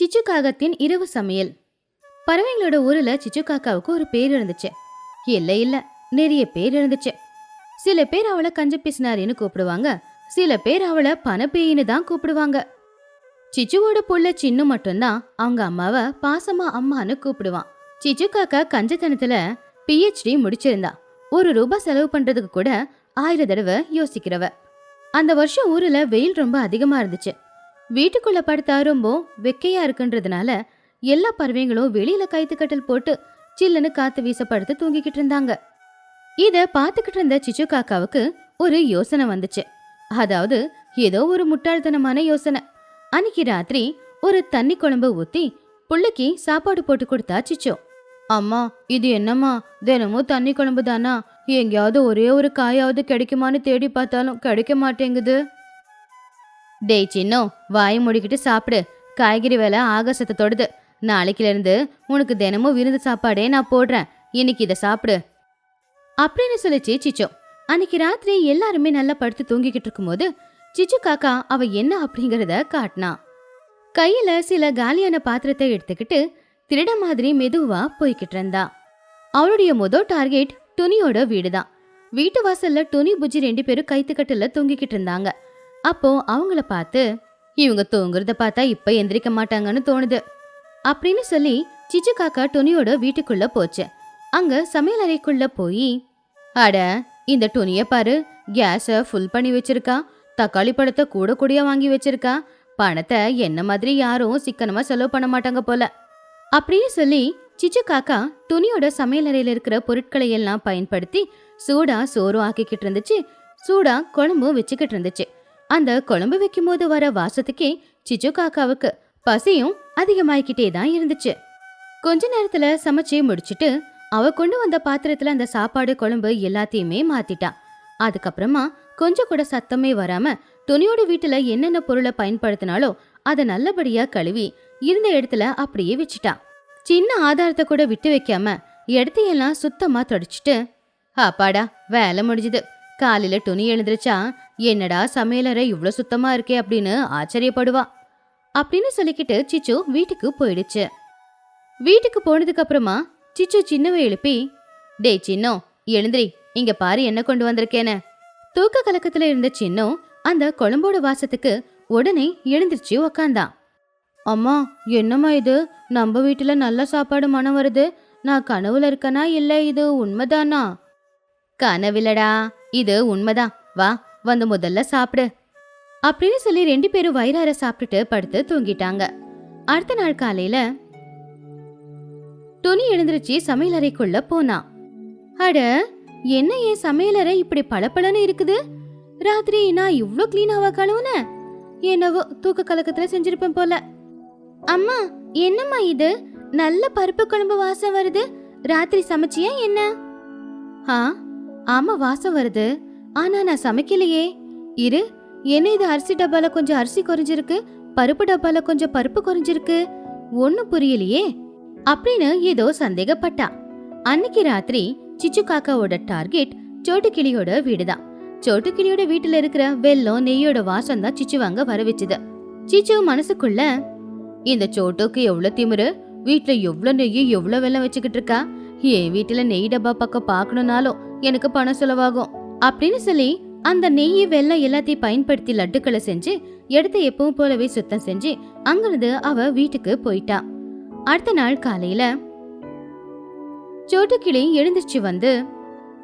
சிச்சு காகத்தின் இரவு சமையல். பறவைங்களோட ஊர்ல சிச்சு காக்காவுக்கு ஒரு பேர் இருந்துச்சு. இல்ல நிறைய பேர் இருந்துச்சு. சில பேர் அவளை கஞ்ச பிசினாரின்னு கூப்பிடுவாங்க, சில பேர் அவளை பணப்பேயின்னு தான் கூப்பிடுவாங்க. சிச்சுவோட புள்ள சின்னு மட்டும்தான் அவங்க அம்மாவை பாசமா அம்மான்னு கூப்பிடுவான். சிச்சு காக்கா கஞ்சத்தனத்துல PhD முடிச்சிருந்தா. ₹1 செலவு பண்றதுக்கு கூட 1000 தடவை யோசிக்கிறவ. அந்த வருஷம் ஊர்ல வெயில் ரொம்ப அதிகமா இருந்துச்சு. வீட்டுக்குள்ள படுத்தா ரொம்ப வெக்கையா இருக்குன்றதுனால எல்லா பறவைங்களும் வெளியில கைத்து கட்டல் போட்டு சில்லுன்னு காத்து வீச படுத்து தூங்கிக்கிட்டு இருந்தாங்க. இத பாத்துக்கிட்டு இருந்த சிச்சு காக்காவுக்கு ஒரு யோசனை வந்துச்சு. அதாவது ஏதோ ஒரு முட்டாள்தனமான யோசனை. அன்னைக்கு ராத்திரி ஒரு தண்ணி குழம்பு ஊத்தி புள்ளைக்கு சாப்பாடு போட்டு கொடுத்தா சிச்சு. அம்மா, இது என்னம்மா, தினமும் தண்ணி குழம்பு தானா? எங்கேயாவது ஒரே ஒரு காயாவது கிடைக்குமான்னு தேடி பார்த்தாலும் கிடைக்க மாட்டேங்குது. டேய் சின்னோ, வாயை மூடிக்கிட்டு சாப்பிடு. காய்கறி வேலை ஆகாசத்தை தொடுது. நாளைக்குல இருந்து உனக்கு தினமும் விருந்து சாப்பாடே நான் போடுறேன். இன்னைக்கு இதை சாப்பிடு அப்படின்னு சொல்லிச்சு சிச்சு. அன்னைக்கு ராத்திரி எல்லாருமே நல்லா படுத்து தூங்கிக்கிட்டு இருக்கும்போது சிச்சு காக்கா அவ என்ன அப்படிங்கறத காட்டினா. கையில சில காலியான பாத்திரத்தை எடுத்துக்கிட்டு திருட மாதிரி மெதுவா போய்கிட்டு இருந்தா. அவளுடைய முதல் டார்கெட் துணியோட வீடுதான். வீட்டு வாசல்ல துணி புஜ்ஜி 2 பேரும் கைத்துக்கட்டுல தூங்கிக்கிட்டு இருந்தாங்க. அப்போ அவங்கள பார்த்து, இவங்க தூங்குறத பார்த்தா இப்ப எந்திரிக்க மாட்டாங்கன்னு தோணுது அப்படின்னு சொல்லி சிச்சு காக்கா துணியோட வீட்டுக்குள்ள போச்சு. அங்க சமையல் அறைக்குள்ள போய், அட இந்த துணிய பாரு, கேஸ ஃபுல் பண்ணி வச்சிருக்கா, தக்காளி பழத்தை கூட கூடிய வாங்கி வச்சிருக்கா, பணத்தை என்ன மாதிரி யாரும் சிக்கனமா செலவு பண்ண மாட்டாங்க போல அப்படின்னு சொல்லி சிச்சு காக்கா துணியோட சமையல் அறையில இருக்கிற பொருட்களை எல்லாம் பயன்படுத்தி சூடா சோறு ஆக்கிக்கிட்டு இருந்துச்சு. சூடா குழம்பும் வச்சுக்கிட்டு இருந்துச்சு. அந்த குழம்பு வைக்கும் போது வர வாசத்துக்கே சிச்சு காக்காவுக்கு பசியும் அதிகமாயிக்கிட்டே தான் இருந்துச்சு. கொஞ்ச நேரத்துல சமைச்சு முடிச்சுட்டு அவ கொண்டு வந்த பாத்திரத்துல அந்த சாப்பாடு குழம்பு எல்லாத்தையுமே மாத்திட்டா. அதுக்கப்புறமா கொஞ்சம் கூட சத்தமே வராம துணியோட வீட்டுல என்னென்ன பொருளை பயன்படுத்தினாலோ அதை நல்லபடியா கழுவி இருந்த இடத்துல அப்படியே வச்சுட்டா. சின்ன ஆதாரத்தை கூட விட்டு வைக்காம இடத்தையெல்லாம் சுத்தமா தொடச்சிட்டு, அப்பாடா வேலை முடிஞ்சுது, காலையில துணி எழுந்திருச்சா என்னடா சமையலறை இவ்ளோ சுத்தமா இருக்கே அப்படின்னு ஆச்சரியப்படுவா அப்படின்னு சொல்லிக்கிட்டு சிச்சு வீட்டுக்கு போயிடுச்சு. வீட்டுக்கு போனதுக்கு அப்புறமா சிச்சு சின்னவை எழுப்பி, டேய் சின்னோ எழுந்திரி, இங்க பாரு என்ன கொண்டு வந்திருக்கேன்னு. தூக்க கலக்கத்துல இருந்த சின்னோ அந்த குழம்போட வாசத்துக்கு உடனே எழுந்திருச்சு உக்காந்தான். அம்மா, என்னம்மா இது, நம்ம வீட்டுல நல்ல சாப்பாடு மனம் வருது. நான் கனவுல இருக்கனா இல்ல இது உண்மைதானா? கனவில்லடா, இது உண்மைதான். வா வந்து முதல்ல சாப்பிடு அப்படின்னு சொல்லி 2 பேரும் வயிறார சாப்பிட்டுட்டு படுத்து தூங்கிட்டாங்க. அடுத்த நாள் காலையில துணி எழுந்திருச்சு சமையல் அறைக்குள்ள போனா. அட என்ன என் சமையலறை இப்படி பளபளன்னு இருக்குது? ராத்திரி நான் இவ்ளோ கிளீனாவா கழுவுன? என்னவோ தூக்க கலக்கத்துல செஞ்சிருப்பேன் போல. அம்மா, என்னம்மா இது, நல்ல பருப்பு குழம்பு வாசம் வருது. ராத்திரி சமைச்சியா என்ன? ஆமா வாசம் வருது, ஆனா நான் சமைக்கலையே. இரு, என்ன இது, அரிசி டப்பால கொஞ்சம் அரிசி குறைஞ்சிருக்கு, பருப்பு டப்பால கொஞ்சம் பருப்பு குறைஞ்சிருக்கு, ஒன்னும் புரியலையே அப்படின்னு ஏதோ சந்தேகப்பட்டா. அன்னைக்கு ராத்திரி சிச்சு காக்காவோட டார்கெட் சோட்டு கிளியோட வீடுதான். சோட்டு கிளியோட வீட்டுல இருக்கிற வெல்லம் நெய்யோட வாசம் தான் சிச்சு வாங்க வர வச்சுது. சிச்சு மனசுக்குள்ள, இந்த சோட்டுக்கு எவ்வளவு திமிரு, வீட்டுல எவ்வளவு நெய் எவ்வளவு வெல்லம் வச்சுக்கிட்டு இருக்கா, என் வீட்டுல நெய் டப்பா பக்கம் பாக்கணும்னாலும் எனக்கு பணம் செலவாகும் அப்படின்னு சொல்லி அந்த நெய் வெல்லம் எல்லாத்தையும் பயன்படுத்தி லட்டுக்களை செஞ்சு இடத்த எப்பவும் போலவே சுத்தம் செஞ்சு அங்கிருந்து அவ வீட்டுக்கு போயிட்டா. அடுத்த நாள் காலையில சோட்டு கிளி எழுந்திருச்சு வந்து,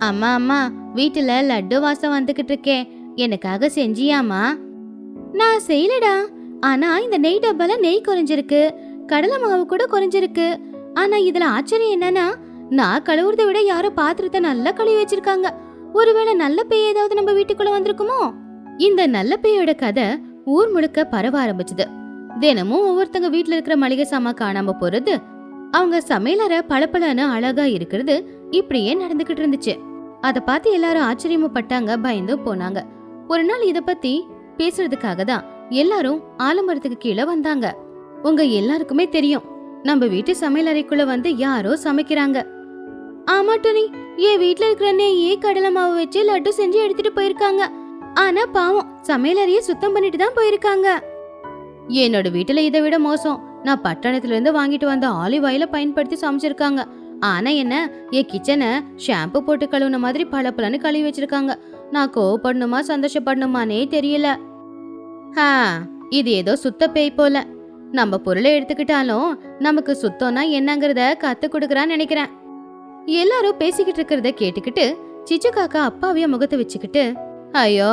அம்மா அம்மா, வீட்டுல லட்டு வாசம் வந்துகிட்டு இருக்கே, எனக்காக செஞ்சியாமா? நான் செய்யலடா, ஆனா இந்த நெய் டப்பால நெய் குறைஞ்சிருக்கு, கடலை மாவு கூட குறைஞ்சிருக்கு. ஆனா இதுல ஆச்சரியம் என்னன்னா, நான் கழுவுறதை விட யாரோ பாத்திரத்தை நல்லா கழுவி வச்சிருக்காங்க. ஒருவேளை நல்ல பேய் ஏதாவது நம்ம வீட்டுக்குள்ள வந்திருக்குமோ? இந்த நல்ல பேயோட கதை ஊர் முழுக்க பரவ ஆரம்பிச்சது. தினமும் ஒவ்வொருத்தங்க வீட்டுல இருக்கிற மளிகை சாமான் காணாம போறது, அவங்க சமையலறை பளபளன்னு அழகா இருக்கிறது, இப்படியே நடந்துகிட்டு இருந்துச்சு. அத பார்த்து எல்லாரும் ஆச்சரியமும் பட்டாங்க, பயந்தும் போனாங்க. ஒரு நாள் இத பத்தி பேசுறதுக்காக தான் எல்லாரும் ஆலமரத்துக்கு கீழே வந்தாங்க. உங்க எல்லாருக்குமே தெரியும், நம்ம வீட்டு சமையலறைக்குள்ள வந்து யாரோ சமைக்கிறாங்க. ஆமா டோனி, என் வீட்டுல இருக்கிற நெய்யே கடலை மாவு வச்சு லட்டு செஞ்சு எடுத்துட்டு போயிருக்காங்க. ஆனா பாவம், சமையலறைய சுத்தம் பண்ணிட்டு தான் போயிருக்காங்க. என்னோட வீட்டுல இதை விட மோசம், நான் பட்டணத்துல இருந்து வாங்கிட்டு வந்த ஆலிவ் ஆயில பயன்படுத்தி சமைச்சிருக்காங்க. ஆனா என்ன, என் கிச்சனை ஷாம்பு போட்டு கழுவுன மாதிரி பளபளன்னு கழுவி வச்சிருக்காங்க. நான் கோவப்படணுமா சந்தோஷப்படணுமானே தெரியல. இது ஏதோ சுத்த பேய் போல. நம்ம பொருளை எடுத்துக்கிட்டாலும் நமக்கு சுத்தம்னா என்னங்கறத கத்து கொடுக்கறான்னு நினைக்கிறேன். எல்லாரும் பேசிக்கிட்டு இருக்கிறத கேட்டுக்கிட்டு சிச்சு காக்கா அப்பாவிய முகத்தை வச்சுக்கிட்டு, ஐயோ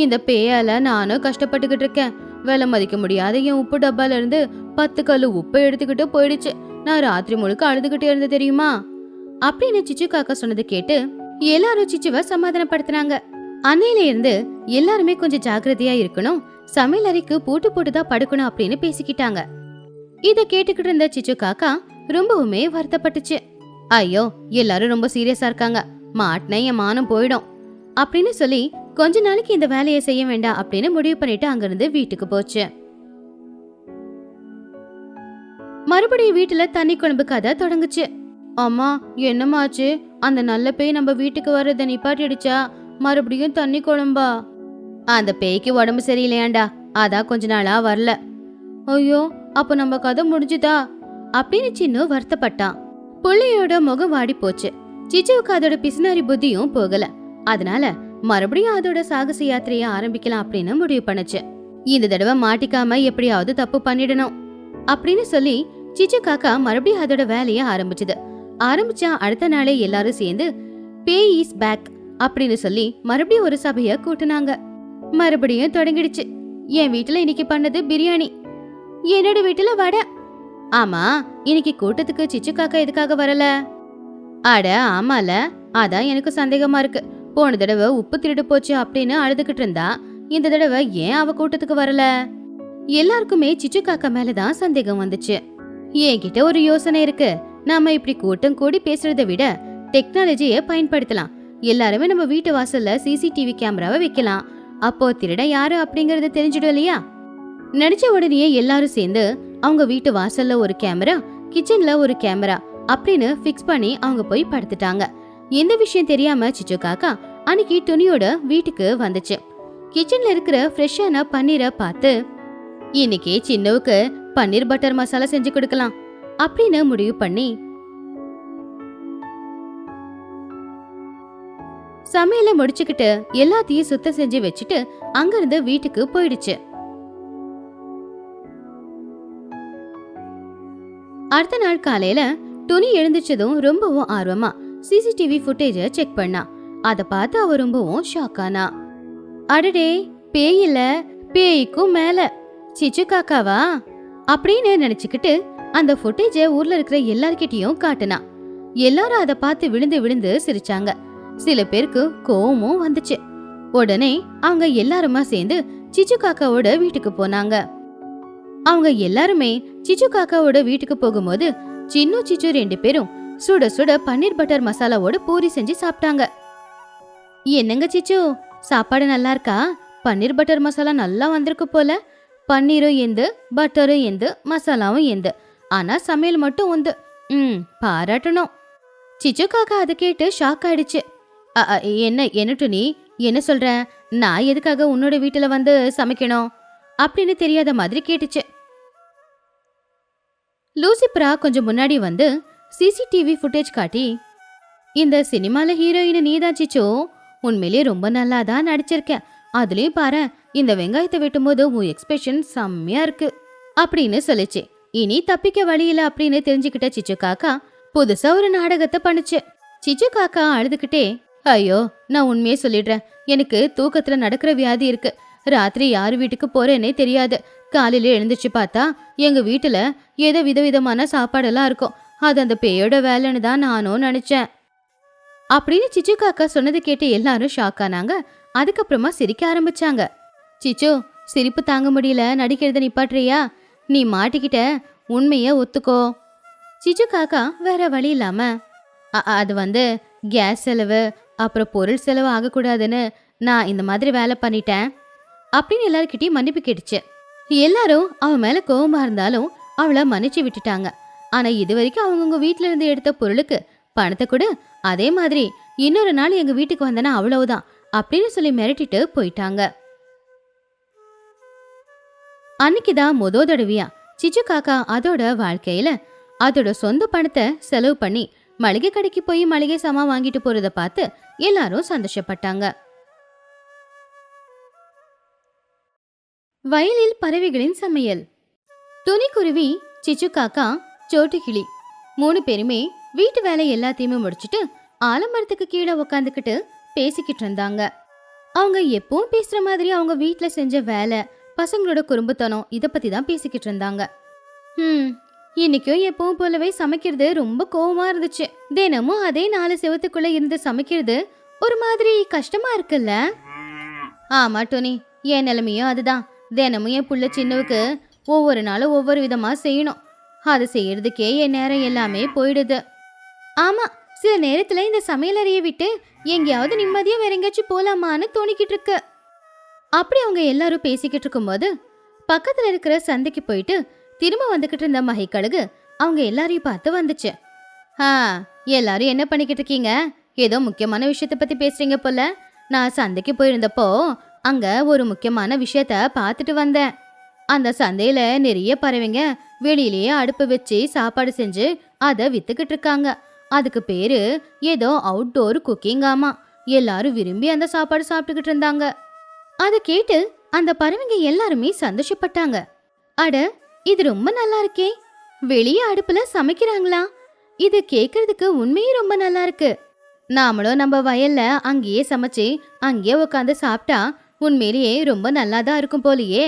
இந்த பேயால நானும் கஷ்டப்பட்டுக்கிட்டு இருக்கேன். விலை மதிக்க முடியாத என் உப்பு டப்பால இருந்து 10 கல்லு உப்பு எடுத்துக்கிட்டு போயிடுச்சு. நான் ராத்திரி முழுக்க அழுதுகிட்டே இருந்த தெரியுமா அப்படின்னு சிச்சு காக்கா சொன்னது கேட்டு எல்லாரும் சிச்சுவை சமாதானப்படுத்தினாங்க. அன்னையில இருந்து எல்லாருமே கொஞ்சம் ஜாக்கிரதையா இருக்கணும், சமையல் அறைக்கு பூட்டு போட்டுதான் படுக்கணும் அப்படின்னு பேசிக்கிட்டாங்க. இத கேட்டுக்கிட்டு இருந்த சிச்சு காக்கா ரொம்பவுமே வருத்தப்பட்டுச்சு. ஐயோ எல்லாரும் ரொம்ப சீரியஸா இருக்காங்க, மாட்டின என் மானம் போயிடும் அப்படின்னு சொல்லி கொஞ்ச நாளைக்கு இந்த வேலையை செய்ய வேண்டாம் அப்படின்னு முடிவு பண்ணிட்டு அங்கிருந்து வீட்டுக்கு போச்சு. மறுபடியும் வீட்டுல தண்ணி குழம்பு கதை தொடங்குச்சு. அம்மா என்னமாச்சு, அந்த நல்ல பேய் நம்ம வீட்டுக்கு வர்றத நிப்பாட்டிடுச்சா? மறுபடியும் தண்ணி குழம்பா? அந்த பேய்க்கு உடம்பு சரியில்லையாண்டா, அதான் கொஞ்ச நாளா வரல. ஐயோ அப்ப நம்ம கதை முடிஞ்சுதா அப்படின்னு சின்ன வருத்தப்பட்டான். புள்ளையோட முகம் வாடி போச்சு. சிச்சுவுக்கு அதோட பிசுனாரி புத்தியும் போகல. அதனால மறுபடியும் அதோட சாகச யாத்திரைய ஆரம்பிக்கலாம் அப்படின்னு முடிவு பண்ணுச்சு. இந்த தடவை மாட்டிக்காம எப்படியாவது தப்பு பண்ணிடணும் அப்படின்னு சொல்லி சிச்சு காக்கா மறுபடியும் அதோட வேலைய ஆரம்பிச்சா அடுத்த நாளே எல்லாரும் சேர்ந்து பேய் இஸ் பேக் அப்படின்னு சொல்லி மறுபடியும் ஒரு சபைய கூட்டுனாங்க. மறுபடியும் தொடங்கிடுச்சு. என் வீட்டுல இன்னைக்கு பண்ணது பிரியாணி, என்னோட வீட்டுல வடை. ஆமா இன்னைக்கு கூட்டத்துக்கு சிச்சு காக்கா எதுக்காக வரல? அட ஆமால, அதான் எனக்கு சந்தேகமா இருக்கு. போன தடவை உப்பு திருடு போச்சு அப்படின்னு அழுதுகிட்டு இருந்தா, இந்த தடவை ஏன் அவ கூட்டத்துக்கு வரல? எல்லாருக்குமே சிச்சு காக்கா மேலதான் சந்தேகம் வந்துச்சு. என்கிட்ட ஒரு யோசனை இருக்கு. நாம இப்படி கூட்டம் கூடி பேசுறதை விட டெக்னாலஜியை பயன்படுத்தலாம். எல்லாருமே நம்ம வீட்டு வாசல்ல சிசிடிவி கேமராவை வைக்கலாம். அப்போ திருட யாரு அப்படிங்கறது தெரிஞ்சிடும் இல்லையா? நினைச்ச உடனே எல்லாரும் சேர்ந்து அவங்க வீட்டு வாசல்ல ஒரு கேமரா, கிச்சன்ல ஒரு கேமரா அப்படின்னு பிக்ஸ் பண்ணி அவங்க போய் படுத்துட்டாங்க. எந்த விஷயம் தெரியாம சிச்சு காக்கா அன்னைக்கு துணியோட வீட்டுக்கு வந்துச்சு. கிச்சன்ல இருக்கிற ஃப்ரெஷ்ஷான பன்னீரை பார்த்து, இன்னைக்கு சின்னவுக்கு பன்னீர் பட்டர் மசாலா செஞ்சு கொடுக்கலாம் அப்படின்னு முடிவு பண்ணி சமையல முடிச்சுக்கிட்டு எல்லாத்தையும் சுத்தம் செஞ்சு வச்சுட்டு அங்கிருந்து வீட்டுக்கு போயிடுச்சு. அடுத்த நாள் காலையில துணி எழுந்துச்சதும் ரொம்பவும் ஆர்வமா சிசிடிவி ஃபுட்டேஜ செக் பண்ணா. அத பார்த்து அவ ரொம்பவும் ஷாக் ஆனா. அடடே பேய் இல்ல, பேய்க்கும் மேல சிச்சு காக்காவா அப்படின்னு நினைச்சுக்கிட்டு அந்த ஃபுட்டேஜ ஊர்ல இருக்கிற எல்லார்கிட்டயும் காட்டுனா. எல்லாரும் அத பார்த்து விழுந்து விழுந்து சிரிச்சாங்க. சில பேருக்கு கோவமும் வந்துச்சு. உடனே அவங்க எல்லாருமா சேர்ந்து சிச்சு காக்காவோட வீட்டுக்கு போனாங்க. அவங்க எல்லாருமே சிச்சு காக்காவோட வீட்டுக்கு போகும்போது சின்னு சிச்சு 2 பேரும் சுட சுட பன்னீர் பட்டர் மசாலாவோட பூரி செஞ்சு சாப்பிட்டாங்க. என்னங்க சிச்சு, சாப்பாடு நல்லா இருக்கா? பன்னீர் பட்டர் மசாலா நல்லா வந்திருக்கு போல. பன்னீரும் எந்து, பட்டரும் எந்து, மசாலாவும் எந்து, ஆனா சமையல் மட்டும் உந்து. பாராட்டணும். சிச்சு காக்கா அதை கேட்டு ஷாக் ஆயிடுச்சு. என்ன நீ என்ன சொல்ற? நான் எதுக்காக உன்னோட வீட்டுல வந்து சமைக்கணும் அப்படின்னு தெரியாத மாதிரி கேட்டுச்சு. லூசிப்ரா கொஞ்சம் முன்னாடி வந்து சிசிடிவி ஃபுட்டேஜ் காட்டி, இந்த சினிமால ஹீரோயின் நீதான் சிச்சோ, உண்மையிலேயே ரொம்ப நல்லா தான் நடிச்சிருக்கேன். அதுலயும் பாரு, இந்த வெங்காயத்தை வெட்டும் போது உன் எக்ஸ்பிரஷன் செம்மையா இருக்கு அப்படின்னு சொல்லிச்சு. இனி தப்பிக்க வழியில அப்படின்னு தெரிஞ்சுக்கிட்ட சிச்சு காக்கா புதுசா ஒரு நாடகத்தை பண்ணுச்சு. சிச்சு காக்கா அழுதுகிட்டே, ஐயோ நான் உண்மையே சொல்லிடுறேன், எனக்கு தூக்கத்துல நடக்கிற வியாதி இருக்கு. ராத்திரி யாரு வீட்டுக்கு போறேன்னே தெரியாது. காலையில எழுந்துச்சு பார்த்தா எங்க வீட்டுல ஏதோ விதவிதமான சாப்பாடெல்லாம் இருக்கும். அது அந்த பேயோட வேலைன்னு தான் நானும் நினைச்சேன் அப்படின்னு சிச்சு காக்கா சொன்னது கேட்டு எல்லாரும் ஷாக் ஆனாங்க. அதுக்கப்புறமா சிரிக்க ஆரம்பிச்சாங்க. சிச்சு, சிரிப்பு தாங்க முடியல, நடிக்கிறத நிப்பாட்டுறியா? நீ மாட்டிக்கிட்ட, உண்மைய ஒத்துக்கோ. சிச்சு காக்கா வேற வழி இல்லாம, அது வந்து கேஸ் செலவு அப்புறம் பொருள் செலவு ஆகக்கூடாதுன்னு நான் இந்த மாதிரி வேலை பண்ணிட்டேன் அப்படின்னு எல்லார்கிட்டயும் மன்னிப்பு கேட்டுச்சு. எல்லாரும் அவன் மேல கோவமா இருந்தாலும் அவளை மன்னிச்சு விட்டுட்டாங்க. ஆனா இது வரைக்கும் அவங்கவுங்க வீட்டுல இருந்து எடுத்த பொருளுக்கு பணத்தை கொடு, அதே மாதிரி இன்னொரு நாள் எங்க வீட்டுக்கு வந்தனா அவ்வளவுதான் அப்படின்னு சொல்லி மிரட்டிட்டு போயிட்டாங்க. அன்னைக்குதான் தடவையா சிச்சு காக்கா அதோட வாழ்க்கையில அதோட சொந்த பணத்தை செலவு பண்ணி மளிகை கடைக்கு போய் மளிகை சாமான் வாங்கிட்டு போறத பார்த்து எல்லாரும் சந்தோஷப்பட்டாங்க. வயலில் பறவைகளின் சமையல். துணிக்குருவி, சிச்சு காக்கா, சோட்டு கிளி 3 பேருமே வீட்டு வேலை எல்லாத்தையுமே முடிச்சுட்டு ஆலமரத்துக்கு கீழே உக்காந்துக்கிட்டு பேசிக்கிட்டு இருந்தாங்க. அவங்க எப்பவும் பேசுற மாதிரி அவங்க வீட்டுல செஞ்ச வேலை, பசங்களோட குறும்புத்தனம் இத பத்தி தான் பேசிக்கிட்டு இருந்தாங்க. இன்னைக்கும் எப்பவும் போலவே சமைக்கிறது ரொம்ப கோவமா இருந்துச்சு. தினமும் அதே 4 செவத்துக்குள்ள இருந்து சமைக்கிறது ஒரு மாதிரி கஷ்டமா இருக்குல்ல? ஆமா டோனி, என் நிலைமையும் அதுதான். தினமும் என் புள்ள சின்னவுக்கு ஒவ்வொரு நாளும் ஒவ்வொரு விதமா செய்யணும். அது செய்யறதுக்கே என் நேரம் எல்லாமே போயிடுது. ஆமா, சில நேரத்துல இந்த சமையலறையை விட்டு எங்கேயாவது நிம்மதியா வேற எங்கேயாச்சும் போலாமான்னு தோணிக்கிட்டு இருக்கு. அப்படி அவங்க எல்லாரும் பேசிக்கிட்டு இருக்கும்போது பக்கத்துல இருக்கிற சந்தைக்கு போயிட்டு திரும்ப வந்துகிட்டு இருந்த மகிக்கழுகு அவங்க எல்லாரையும் பார்த்து வந்துச்சு. எல்லாரும் என்ன பண்ணிக்கிட்டு இருக்கீங்க? ஏதோ முக்கியமான விஷயத்த பத்தி பேசுறீங்க போல. நான் சந்தைக்கு போயிருந்தப்போ அங்க ஒரு முக்கியமான விஷயத்த பார்த்துட்டு வந்தேன். அந்த சந்தையில நிறைய பறவைங்க வெளியிலேயே அடுப்பு வச்சு சாப்பாடு செஞ்சு அதை வித்துக்கிட்டு இருக்காங்க. அதுக்கு பேரு ஏதோ அவுட்டோர் குக்கிங். ஆமா, எல்லாரும் விரும்பி அந்த சாப்பாடு சாப்பிட்டுக்கிட்டு இருந்தாங்க. அதை கேட்டு அந்த பறவைங்க எல்லாருமே சந்தோஷப்பட்டாங்க. அட, இது ரொம்ப நல்லா இருக்கே, வெளியே அடுப்புல சமைக்கிறாங்களா? இது கேக்குறதுக்கு உண்மையே ரொம்ப நல்லா இருக்கு. நாமளும் நம்ம வயல்ல அங்கேயே சமைச்சு அங்கேயே உட்காந்து சாப்பிட்டா உண்மையிலேயே ரொம்ப நல்லாதான் இருக்கும் போலியே.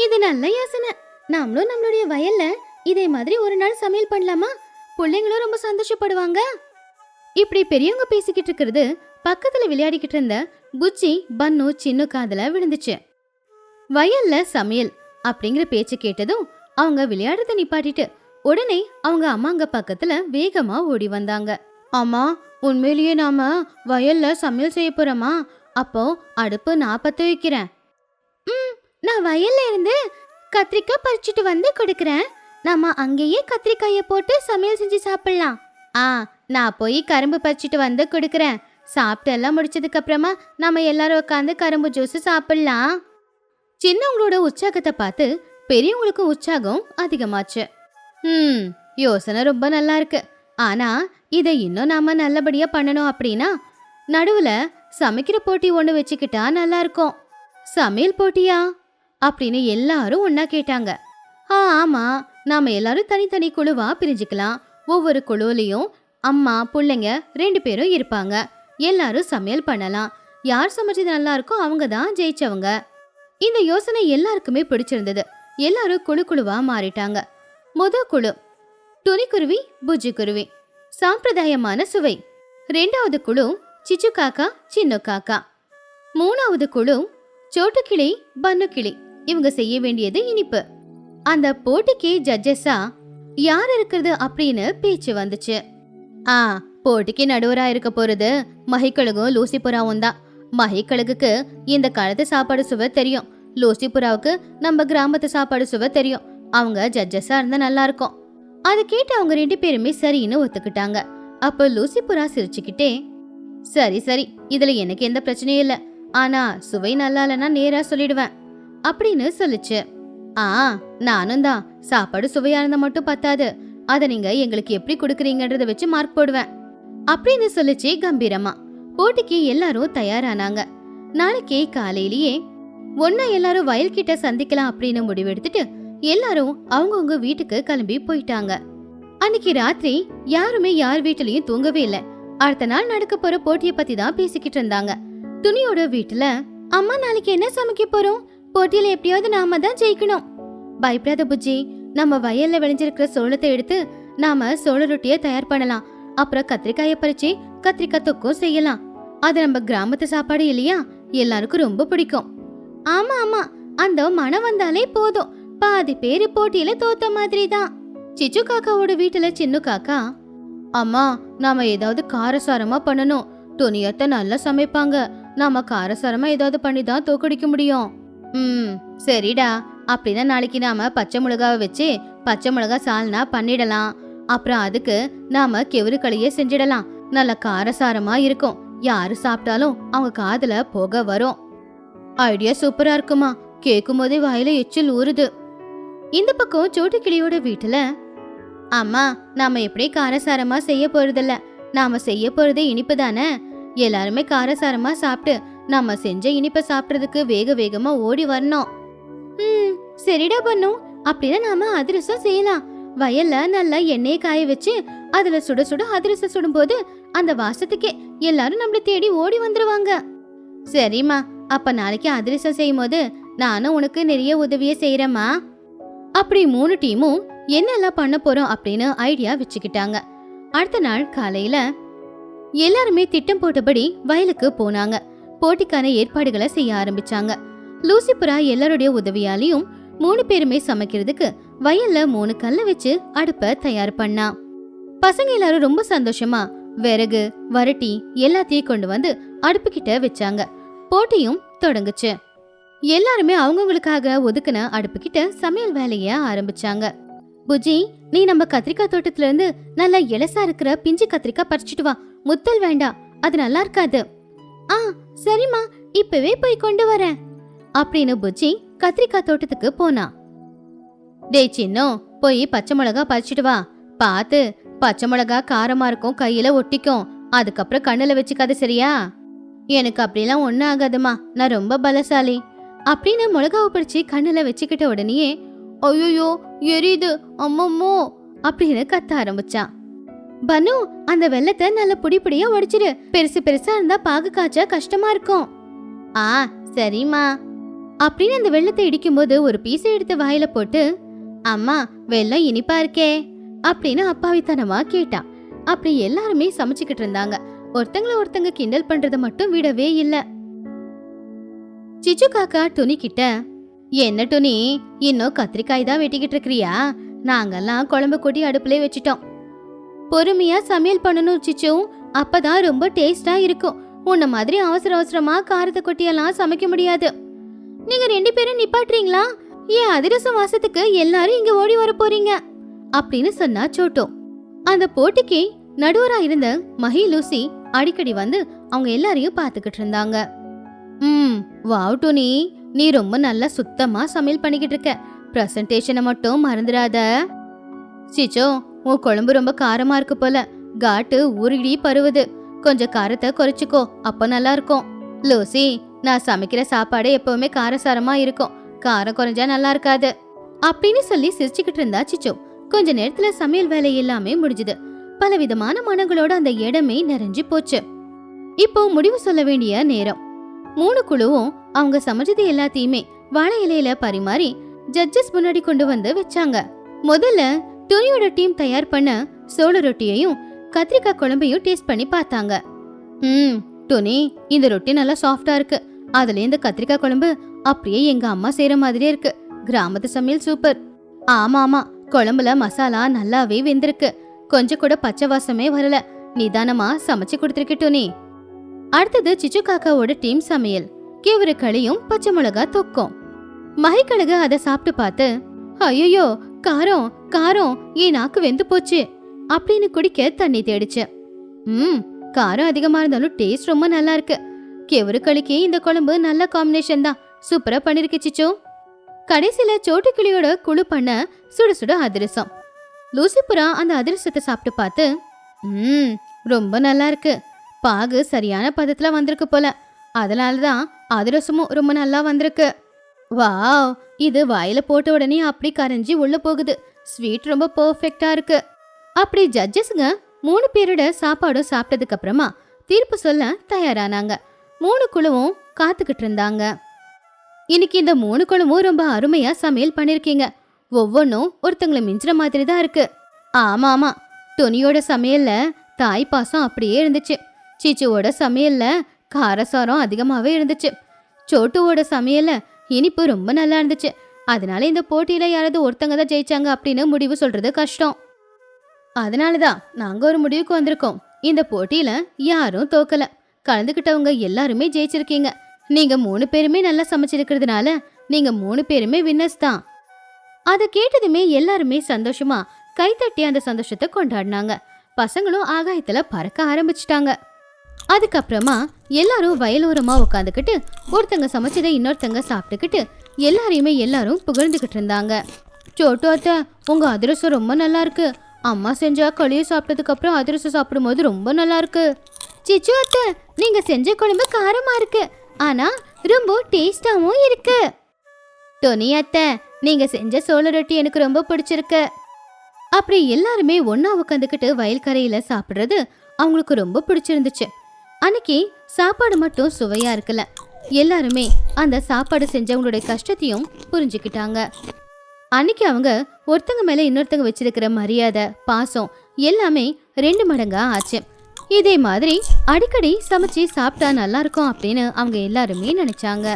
இது நல்ல யோசனை. நாமளும் நம்மளுடைய வயல்ல இதே மாதிரி ஒரு நாள் சமையல் பண்ணலாமா? பிள்ளைங்களும் ரொம்ப சந்தோஷப்படுவாங்க. இப்படி பெரியவங்க பேசிக்கிட்டு இருக்கிறது பக்கத்துல விளையாடிக்கிட்டு இருந்த புச்சி, பன்னு, சின்ன காதுல விழுந்துச்சு. வயல்ல சமையல் அப்படிங்கிற பேச்சு கேட்டதும் அவங்க விளையாடுறத நிப்பாட்டிட்டு உடனே அவங்க அம்மாங்க பக்கத்துல வேகமா ஓடி வந்தாங்க. அம்மா, உண்மையிலேயே நாம வயல்ல சமையல் செய்ய போறோமா? அப்போ அடுப்பு நான் பத்த வைக்கிறேன். நான் வயல்ல இருந்து கத்திரிக்காய் பறிச்சுட்டு வந்து கொடுக்கறேன். நாம அங்கேயே கத்திரிக்காய போட்டு சமையல் செஞ்சு சாப்பிடலாம். நான் போய் கரும்பு பறிச்சுட்டு வந்து கொடுக்கறேன். சாப்பிட்டு எல்லாம் முடிச்சதுக்கு அப்புறமா நம்ம எல்லாரும் உட்காந்து கரும்பு ஜூஸ் சாப்பிடலாம். சின்னவங்களோட உற்சாகத்தை பார்த்து பெரியவங்களுக்கும் உற்சாகம் அதிகமாச்சு. யோசனை ரொம்ப நல்லா இருக்கு. ஆனா இதை இன்னும் நாம நல்லபடியா பண்ணணும். அப்படின்னா நடுவுல சமைக்கிற போட்டி ஒண்ணு வச்சுக்கிட்டா நல்லா இருக்கும். சமையல் போட்டியா அப்படின்னு எல்லாரும் ஒன்னா கேட்டாங்க. ஆமா, நாம எல்லாரும் தனித்தனி குழுவா பிரிஞ்சுக்கலாம். ஒவ்வொரு குழுவிலையும் அம்மா, பிள்ளைங்க 2 பேரும் இருப்பாங்க. எல்லாரும் சமையல் பண்ணலாம். யார் சமைச்சது நல்லா இருக்கோ அவங்க தான் ஜெயிச்சவங்க. இந்த யோசனை எல்லாருக்குமே பிடிச்சிருந்தது. எல்லாரும் குழு குழுவா மாறிட்டாங்க. முதல் குழு துணிக்குருவி, புஜ்ஜி குருவி, சாம்பிரதாயமான சுவை. 2வது குழு சிச்சு காக்கா, சின்ன காக்கா. 3வது குழு சோட்டு கிளி, பன்னு கிளி. இவங்க செய்ய வேண்டியது இனிப்பு. அந்த போட்டிக்கு ஜட்ஜஸா யார் இருக்கிறது அப்படின்னு பேச்சு வந்துச்சு. போட்டிக்கு நடுவரா இருக்க போறது மகிக்கழுகும் லூசிபுறாவும் தான். மகிக்கழுகுக்கு இந்த காலத்து சாப்பாடு சுவை தெரியும். லூசிபுறாவுக்கு நம்ம கிராமத்து சாப்பாடு சுவை தெரியும். அவங்க ஜட்ஜஸா இருந்தா நல்லா இருக்கும். அதை கேட்டு அவங்க 2 பேருமே சரின்னு ஒத்துக்கிட்டாங்க. அப்ப லூசிபுறா சிரிச்சுக்கிட்டே, சரி சரி, இதுல எனக்கு எந்த பிரச்சனையும் இல்ல. ஆனா சுவை நல்லா இல்லைன்னா நேரா சொல்லிடுவேன் அப்படின்னு சொல்லுச்சு. நானும் தான். சாப்பாடு சுவையா இருந்தா மட்டும் பத்தாது, அதை நீங்க எங்களுக்கு எப்படி கொடுக்குறீங்கன்றத வச்சு மார்க் போடுவேன் அப்படின்னு சொல்லிச்சு கம்பீரமா. போட்டிக்கு எல்லாரும் தயாரானாங்க. நாளைக்கே காலையிலேயே ஒன்னா எல்லாரும் வயல்கிட்ட சந்திக்கலாம் அப்படின்னு முடிவெடுத்துட்டு எல்லாரும் அவங்கவுங்க வீட்டுக்கு கிளம்பி போயிட்டாங்க. அன்னைக்கு ராத்திரி யாருமே யார் வீட்டுலயும் தூங்கவே இல்லை. அடுத்த நாள் நடக்க போற போட்டிய பத்தி தான் பேசிக்கிட்டு இருந்தாங்க. துணியோட வீட்டுல, அம்மா நாளைக்கு என்ன சமைக்க போறோம்? போட்டியில எப்படியாவது நாம தான் ஜெயிக்கணும். பயப்படாத புஜ்ஜி, நம்ம வயல்ல விளைஞ்சிருக்கிற சோளத்தை எடுத்து நாம சோள ரொட்டிய தயார் பண்ணலாம். அப்புறம் கத்திரிக்காய பறிச்சு கத்திரிக்காய் தொக்கும் செய்யலாம். அது நம்ம கிராமத்து சாப்பாடு இல்லையா, எல்லாருக்கும் ரொம்ப பிடிக்கும். ஆமா ஆமா, அந்த மனம் வந்தாலே போதும், பாதி பேரு போட்டியில தோத்த மாதிரி தான். சிச்சு காக்காவோட வீட்டுல சின்ன காக்கா, அம்மா நாம ஏதாவது காரசாரமா பண்ணணும். துணியத்தை நல்லா சமைப்பாங்க. நாம காரசாரமா ஏதாவது பண்ணி தான் தோக்கடிக்க முடியும். சரிடா, அப்படின்னா நாளைக்கு நாம பச்சை மிளகாவை வச்சு பச்சை மிளகா சால்னா பண்ணிடலாம். அப்புறம் அதுக்கு நாம கெவுரு களியே செஞ்சிடலாம். நல்ல காரசாரமா இருக்கும். யாரு சாப்பிட்டாலும் அவங்க காதுல புகை வரும். ஐடியா சூப்பரா இருக்குமா? கேக்கும் போதே வாயில எச்சில் ஊறுது. இந்த பக்கம் சோட்டு கிளியோட வீட்டுல, அம்மா நாம எப்படி காரசாரமா செய்ய போறதில்ல, நாம செய்ய போறதே இனிப்பு தானே. எல்லாருமே காரசாரமா சாப்பிட்டு நம்ம செஞ்ச இனிப்பை சாப்பிட்றதுக்கு வேக வேகமா ஓடி வரணும். சரிடா பண்ணும். அப்படின்னா நாம அதிரசம் செய்யலாம். வயல்ல நல்லா எண்ணெயை காய வச்சு அதுல சுட சுட அதிரசம் சுடும்போது அந்த வாசத்துக்கே எல்லாரும் நம்மள தேடி ஓடி வந்துருவாங்க. சரிம்மா, அப்ப நாளைக்கு அதிரசம் செய்யும் போது நானும் உனக்கு நிறைய உதவிய செய்யறேம்மா. அப்படி 3 டீமும் என்னெல்லாம் பண்ண போறோம் அப்படின்னு ஐடியா வச்சுக்கிட்டாங்க. அடுத்த நாள் காலையில எல்லாருமே திட்டம் போட்டபடி வயலுக்கு போனாங்க. போட்டிக்கான ஏற்பாடுகளை செய்ய ஆரம்பிச்சாங்க. லூசி புறா எல்லாருடைய உதவியாலையும் 3 பேருமே சமைக்கிறதுக்கு வயல்ல 3 கல்ல வச்சு அடுப்ப தயார் பண்ணா. பசங்க எல்லாரும் ரொம்ப சந்தோஷமா விறகு வரட்டி எல்லாத்தையும் கொண்டு வந்து அடுப்பு கிட்ட வச்சாங்க. போட்டியும் தொடங்குச்சு. எல்லாருமே அவங்கவுங்களுக்காக ஒதுக்குன அடுப்பு கிட்ட சமையல் வேலைய ஆரம்பிச்சாங்க. புஜி, நீ நம்ம கத்திரிக்காய் தோட்டத்துல இருந்து நல்லா இலசா இருக்கிற பிஞ்சு கத்திரிக்காய் பறிச்சுட்டு வா. முத்தல் வேண்டாம், அது நல்லா இருக்காது. சரிம்மா, இப்பவே போய் கொண்டு வரேன் அப்படின்னு புஜி கத்திரிக்காய் தோட்டத்துக்கு போனா. டேய் சின்னோ, போய் பச்சை மிளகா பறிச்சுட்டு வா. பாத்து, பச்சை மிளகா காரமா இருக்கும், கையில ஒட்டிக்கும். அதுக்கப்புறம் கண்ணுல வச்சுக்காது, சரியா? எனக்கு அப்படிலாம் ஒன்னும் ஆகாதுமா, நான் ரொம்ப பலசாலி அப்படின்னு மிளகாவை பிடிச்சி கண்ணுல வச்சுக்கிட்ட உடனேயே ஐயோ எரியுது அம்மம்மோ அப்படின்னு கத்த ஆரம்பிச்சான். பனு, அந்த வெள்ளத்தை நல்ல புடி புடியா உடைச்சிரு. பெருசு பெருசா இருந்தா பாகு காய்ச்சா கஷ்டமா இருக்கும். சரிம்மா அப்படின்னு அந்த வெள்ளத்தை இடிக்கும் போது ஒரு பீஸை எடுத்து வாயில போட்டு, அம்மா வெள்ளம் இனிப்பா இருக்கே அப்படின்னு அப்பாவித்தனமா கேட்டான். அப்படி எல்லாருமே சமைச்சுக்கிட்டு இருந்தாங்க. ஒருத்தங்க கிண்டல் பண்றதை மட்டும் விடவே இல்ல. சிச்சு காக்கா துணி கிட்ட, என்ன துணி, இன்னும் கத்திரிக்காய் தான் வெட்டிக்கிட்டு இருக்கிறியா? நாங்கெல்லாம் குழம்பு கொட்டி அடுப்புல வச்சுட்டோம். பொறுமையா சமையல் பண்ணணும் சிச்சு, அப்பதான் ரொம்ப டேஸ்டா இருக்கும். உன்ன மாதிரி அவசர அவசரமா காரத்தை கொட்டியெல்லாம் சமைக்க முடியாது. நீங்க 2 பேரும் நிப்பாட்டுறீங்களா? ஏன் அதிரசம் வாசத்துக்கு எல்லாரும் இங்க ஓடி வர போறீங்க அப்படின்னு சொன்னா சோட்டோ. அந்த போட்டிக்கு நடுவரா இருந்த மஹி லூசி அடிக்கடி வந்து அவங்க எல்லாரையும் பாத்துக்கிட்டு இருந்தாங்க. வாவ் டோனி, நீ ரொம்ப நல்லா சுத்தமா சமையல் பண்ணிக்கிட்டு இருக்க. பிரசன்டேஷனை மட்டும் மறந்துடாத. சிச்சோ, உன் குழம்பு ரொம்ப காரமா இருக்கு போல. காட்டு ஊறிடி பருவுது. கொஞ்சம் காரத்தை குறைச்சிக்கோ, அப்ப நல்லா இருக்கும். லூசி, நான் சமைக்கிற சாப்பாடு எப்பவுமே காரசாரமா இருக்கும். காரம் குறைஞ்சா நல்லா இருக்காது அப்படின்னு சொல்லி சிரிச்சுக்கிட்டு இருந்தா சிச்சோ. கொஞ்ச நேரத்துல சமையல் வேலை எல்லாமே முடிஞ்சுது. பலவிதமான மனங்களோட அந்த இடமே நிறைஞ்சு போச்சு. இப்போ முடிவு சொல்ல வேண்டிய நேரம். 3 குழுவும் அவங்க சமைச்சது எல்லாத்தையுமே வாழை இலையில பரிமாறி ஜட்ஜஸ் முன்னாடி கொண்டு வந்து வச்சாங்க. முதல்ல துணியோட டீம் தயார் பண்ண சோள ரொட்டியையும் கத்திரிக்காய் குழம்பையும் டேஸ்ட் பண்ணி பார்த்தாங்க. துணி, இந்த ரொட்டி நல்லா சாஃப்டா இருக்கு. அதுல இந்த கத்திரிக்காய் குழம்பு அப்படியே எங்க அம்மா செய்யற மாதிரியே இருக்கு. கிராமத்து சமையல் சூப்பர். ஆமா, குழம்புல மசாலா நல்லாவே வெந்திருக்கு. கொஞ்சம் கூட பச்சை வாசமே வரல. நிதானமா சமைச்சு கொடுத்துருக்கு துணி. அடுத்தது சிச்சு காக்காவோட டீம் சமையல். கேவரு களியும் பச்சை மிளகா தொக்கும். மகிக்கழகு அதை சாப்பிட்டு பார்த்து, ஐயோ காரம் காரம், ஏன் நாக்கு வெந்து போச்சு அப்படின்னு குடிக்க தண்ணி தேடிச்சு. காரம் அதிகமா இருந்தாலும் டேஸ்ட் ரொம்ப நல்லா இருக்கு. கேவரு களிக்கு இந்த குழம்பு நல்ல காம்பினேஷன் தான். சூப்பரா பண்ணிருக்கு சிச்சோ. கடைசியில சோட்டு கிளியோட குழு பண்ண சுட சுட அதிரசம். லூசிபுரா அந்த அதிரசத்தை சாப்பிட்டு பார்த்து, ரொம்ப நல்லா இருக்கு. பாகு சரியான பதத்துல வந்திருக்கு போல. அதனாலதான் அதிரசமும் ரொம்ப நல்லா வந்திருக்கு. வாவ், இது வாயில போட்ட உடனே அப்படி கரைஞ்சி உள்ள போகுது. ஸ்வீட் ரொம்ப பெர்ஃபெக்டா இருக்கு. அப்படி ஜட்ஜஸ்ங்க 3 பேரோட சாப்பாடும் சாப்பிட்டதுக்கு அப்புறமா தீர்ப்பு சொல்ல தயாரானாங்க. 3 குழுவும் காத்துக்கிட்டு இருந்தாங்க. இன்னைக்கு இந்த 3 குழுவும் ரொம்ப அருமையா சமையல் பண்ணிருக்கீங்க. ஒவ்வொன்னும் ஒருத்தங்களை மிஞ்சுற மாதிரி தான் இருக்கு. ஆமா, துணியோட சமையல்ல தாய் பாசம் அப்படியே இருந்துச்சு. சீச்சுவோட சமையல்ல காரசாரம் அதிகமாவே இருந்துச்சு. சோட்டுவோட சமையல்ல இனிப்பு ரொம்ப நல்லா இருந்துச்சு. அதனால இந்த போட்டியில யாராவது ஒருத்தங்க தான் ஜெயிச்சாங்க அப்படின்னு முடிவு சொல்றது கஷ்டம். அதனாலதான் நாங்க ஒரு முடிவுக்கு வந்திருக்கோம். இந்த போட்டியில யாரும் தோக்கல. கலந்துகிட்டவங்க எல்லாருமே ஜெயிச்சிருக்கீங்க. நீங்க 3 பேருமே நல்லா சமைச்சிருக்கிறதுனால நீங்க 3 பேருமே வின்னர்ஸ் தான். அதை கேட்டதுமே எல்லாருமே சந்தோஷமா கைத்தட்டி அந்த சந்தோஷத்தை கொண்டாடினாங்க. பசங்களும் ஆகாயத்துல பறக்க ஆரம்பிச்சிட்டாங்க. அதுக்கப்புறமா எல்லாரும் வயலோரமா உட்காந்துக்கிட்டு ஒருத்தங்க சமைச்சதை இன்னொருத்தங்க சாப்பிட்டுக்கிட்டு எல்லாரையுமே எல்லாரும் புகழ்ந்துகிட்டு இருந்தாங்க. சோட்டு அத்தை, உங்க அதிரசம் ரொம்ப நல்லா இருக்கு. அம்மா செஞ்சா களியை சாப்பிட்டதுக்கு அப்புறம் அதிரசம் சாப்பிடும்போது ரொம்ப நல்லா இருக்கு. சிச்சு அத்தை, நீங்க செஞ்ச குழம்பு காரமா இருக்கு, ஆனா ரொம்ப டேஸ்டாவும் இருக்கு. டொனி அத்தை, நீங்க செஞ்ச சோள ரொட்டி எனக்கு ரொம்ப பிடிச்சிருக்கு. அப்படி எல்லாருமே ஒன்னா உட்காந்துக்கிட்டு வயல்கரையில சாப்பிடுறது அவங்களுக்கு ரொம்ப பிடிச்சிருந்துச்சு. அன்னைக்கு சாப்பாடு மட்டும் சுவையா இருக்கல, எல்லாருமே அந்த சாப்பாடு செஞ்சவங்களுடைய கஷ்டத்தையும் புரிஞ்சுக்கிட்டாங்க. அன்னைக்கு அவங்க ஒருத்தங்க மேல இன்னொருத்தங்க வச்சிருக்கிற மரியாதை, பாசம் எல்லாமே 2 மடங்கா ஆச்சு. இதே மாதிரி அடிக்கடி சமைச்சு சாப்பிட்டா நல்லா இருக்கும் அப்படின்னு அவங்க எல்லாருமே நினைச்சாங்க.